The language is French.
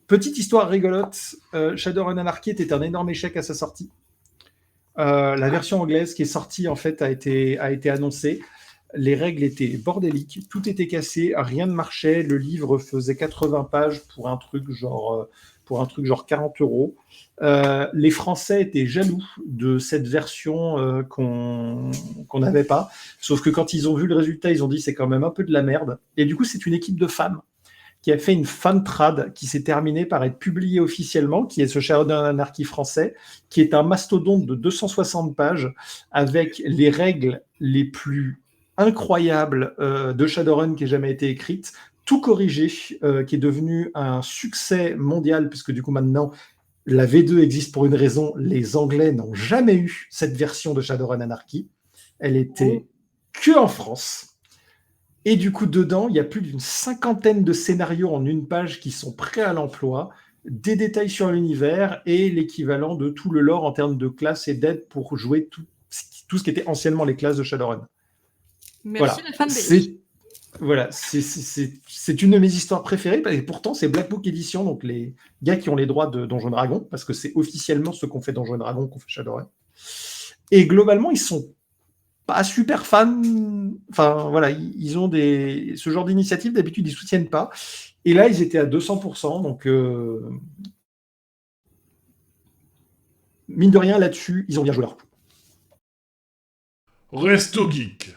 Petite histoire rigolote, Shadowrun Anarchy était un énorme échec à sa sortie. La version anglaise qui est sortie en fait a été annoncée. Les règles étaient bordéliques, tout était cassé, rien ne marchait. Le livre faisait 80 pages pour un truc genre 40 euros. Les Français étaient jaloux de cette version qu'on n'avait pas. Sauf que quand ils ont vu le résultat, ils ont dit c'est quand même un peu de la merde. Et du coup, c'est une équipe de femmes qui a fait une fan trad qui s'est terminée par être publiée officiellement, qui est ce Shadowrun Anarchy français, qui est un mastodonte de 260 pages avec les règles les plus incroyables de Shadowrun qui ait jamais été écrite, tout corrigé, qui est devenu un succès mondial, puisque du coup maintenant, la V2 existe pour une raison, les Anglais n'ont jamais eu cette version de Shadowrun Anarchy. Elle était que en France. Et du coup, dedans, il y a plus d'une cinquantaine de scénarios en une page qui sont prêts à l'emploi, des détails sur l'univers et l'équivalent de tout le lore en termes de classes et d'aide pour jouer tout ce qui était anciennement les classes de Shadowrun. Merci Voilà. la fanbase. C'est une de mes histoires préférées, et pourtant c'est Black Book Edition, donc les gars qui ont les droits de Donjons Dragon, parce que c'est officiellement ceux qu'on fait Donjons Dragon qu'on fait Shadowrun. Et globalement, ils sont pas super fans. Enfin, voilà, ils ont ce genre d'initiative, d'habitude, ils soutiennent pas. Et là, ils étaient à 200%. Donc, mine de rien, là-dessus, ils ont bien joué leur coup. Resto Geek.